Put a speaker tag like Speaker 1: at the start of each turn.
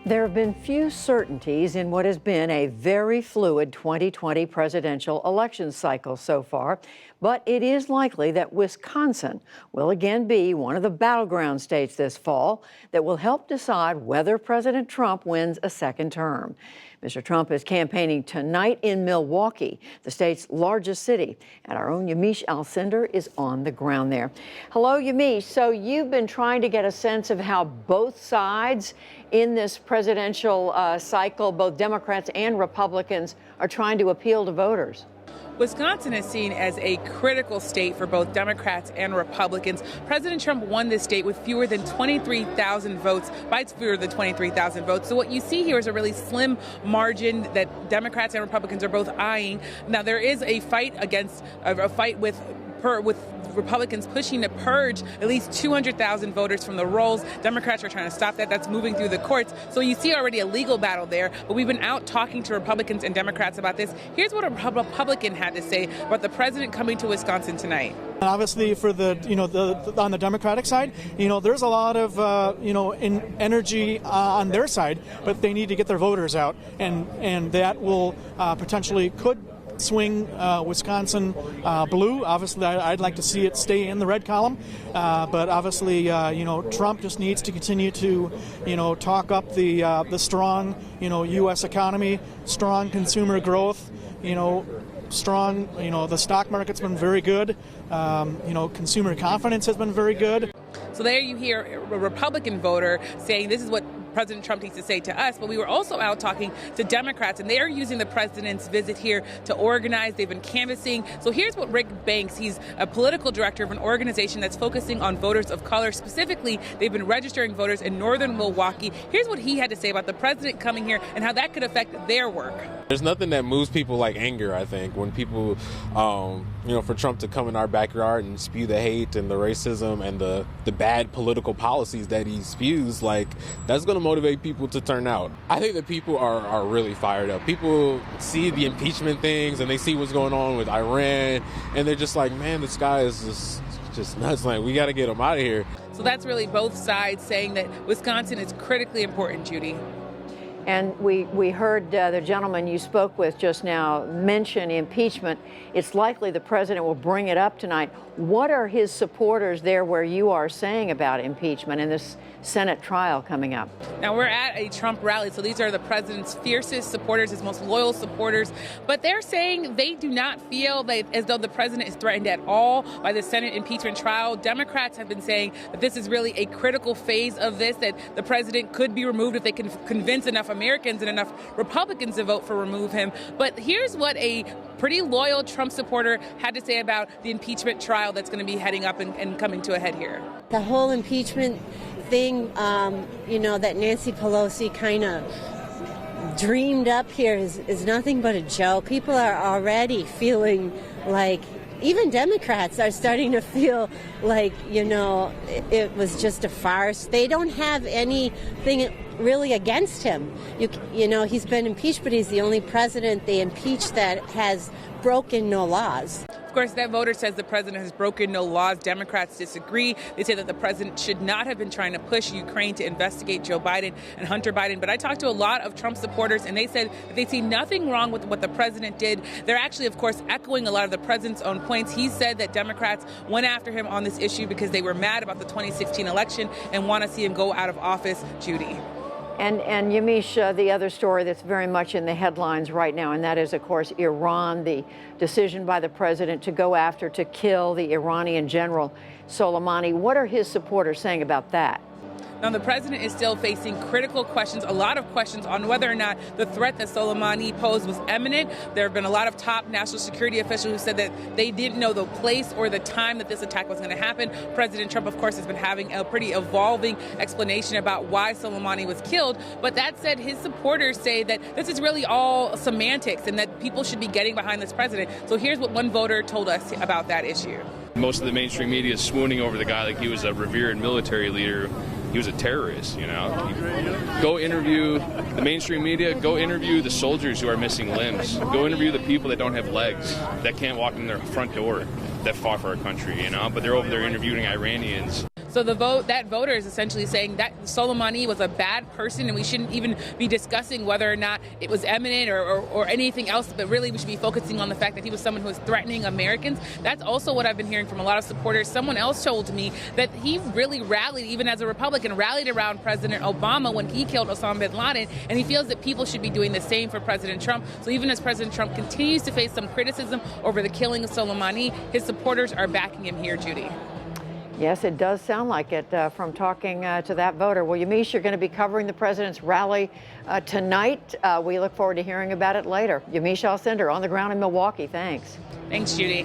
Speaker 1: There have been few certainties in what has been a very fluid 2020 presidential election cycle so far, but it is likely that Wisconsin will again be one of the battleground states this fall that will help decide whether President Trump wins a second term. Mr. Trump is campaigning tonight in Milwaukee, the state's largest city, and our own Yamiche Alcindor is on the ground there. Hello, Yamiche. So you've been trying to get a sense of how both sides in this presidential cycle, both Democrats and Republicans, are trying to appeal to voters.
Speaker 2: Wisconsin is seen as a critical state for both Democrats and Republicans. President Trump won this state with fewer than 23,000 votes, by fewer than 23,000 votes. So what you see here is a really slim margin that Democrats and Republicans are both eyeing. Now, there is a fight with Republicans pushing to purge at least 200,000 voters from the rolls. Democrats are trying to stop that. That's moving through the courts. So you see already a legal battle there. But we've been out talking to Republicans and Democrats about this. Here's what a Republican had to say about the president coming to Wisconsin tonight.
Speaker 3: Obviously, for on the Democratic side, there's a lot of energy on their side, but they need to get their voters out, and that will potentially could swing Wisconsin blue. Obviously, I'd like to see it stay in the red column, but obviously, Trump just needs to continue to, talk up the strong, U.S. economy, strong consumer growth, strong, the stock market's been very good. Consumer confidence has been very good.
Speaker 2: So there you hear a Republican voter saying this is what President Trump needs to say to us, but we were also out talking to Democrats, and they are using the president's visit here to organize. They've been canvassing. So here's what Rick Banks, he's a political director of an organization that's focusing on voters of color. Specifically, they've been registering voters in northern Milwaukee. Here's what he had to say about the president coming here and how that could affect their work.
Speaker 4: There's nothing that moves people like anger, I think, when people, for Trump to come in our backyard and spew the hate and the racism and the bad political policies that he spews, that's going to motivate people to turn out. I think that people are really fired up. People see the impeachment things and they see what's going on with Iran, and they're just like, man, this guy is just nuts. We got to get him out of here.
Speaker 2: So that's really both sides saying that Wisconsin is critically important, Judy.
Speaker 1: And we heard the gentleman you spoke with just now mention impeachment. It's likely the president will bring it up tonight. What are his supporters there where you are saying about impeachment in this Senate trial coming up?
Speaker 2: Now, we're at a Trump rally, so these are the president's fiercest supporters, his most loyal supporters. But they're saying they do not feel as though the president is threatened at all by the Senate impeachment trial. Democrats have been saying that this is really a critical phase of this, that the president could be removed if they can convince enough Americans and enough Republicans to vote for remove him. But here's what a pretty loyal Trump supporter had to say about the impeachment trial that's going to be heading up and coming to a head here.
Speaker 5: The whole impeachment thing, that Nancy Pelosi kind of dreamed up here is nothing but a joke. People are already feeling like, even Democrats are starting to feel like, it was just a farce. They don't have anything really against him. He's been impeached, but he's the only president they impeached that has broken no laws.
Speaker 2: Of course, that voter says the president has broken no laws. Democrats disagree. They say that the president should not have been trying to push Ukraine to investigate Joe Biden and Hunter Biden. But I talked to a lot of Trump supporters, and they said that they see nothing wrong with what the president did. They're actually, of course, echoing a lot of the president's own points. He said that Democrats went after him on this issue because they were mad about the 2016 election and want to see him go out of office. Judy.
Speaker 1: And Yamiche, the other story that's very much in the headlines right now, and that is, of course, Iran, the decision by the president to kill the Iranian general Soleimani. What are his supporters saying about that?
Speaker 2: Now, the president is still facing critical questions, a lot of questions on whether or not the threat that Soleimani posed was imminent. There have been a lot of top national security officials who said that they didn't know the place or the time that this attack was going to happen. President Trump, of course, has been having a pretty evolving explanation about why Soleimani was killed. But that said, his supporters say that this is really all semantics and that people should be getting behind this president. So here's what one voter told us about that issue.
Speaker 6: Most of the mainstream media is swooning over the guy like he was a revered military leader. He was a terrorist, Go interview the mainstream media. Go interview the soldiers who are missing limbs. Go interview the people that don't have legs, that can't walk in their front door, that fought for our country, But they're over there interviewing Iranians.
Speaker 2: So that voter is essentially saying that Soleimani was a bad person and we shouldn't even be discussing whether or not it was eminent or anything else, but really we should be focusing on the fact that he was someone who was threatening Americans. That's also what I've been hearing from a lot of supporters. Someone else told me that he really rallied, even as a Republican, rallied around President Obama when he killed Osama bin Laden, and he feels that people should be doing the same for President Trump. So even as President Trump continues to face some criticism over the killing of Soleimani, his supporters are backing him here, Judy.
Speaker 1: Yes, it does sound like it from talking to that voter. Well, Yamiche, you're going to be covering the president's rally tonight. We look forward to hearing about it later. Yamiche Alcindor on the ground in Milwaukee. Thanks.
Speaker 2: Thanks, Judy.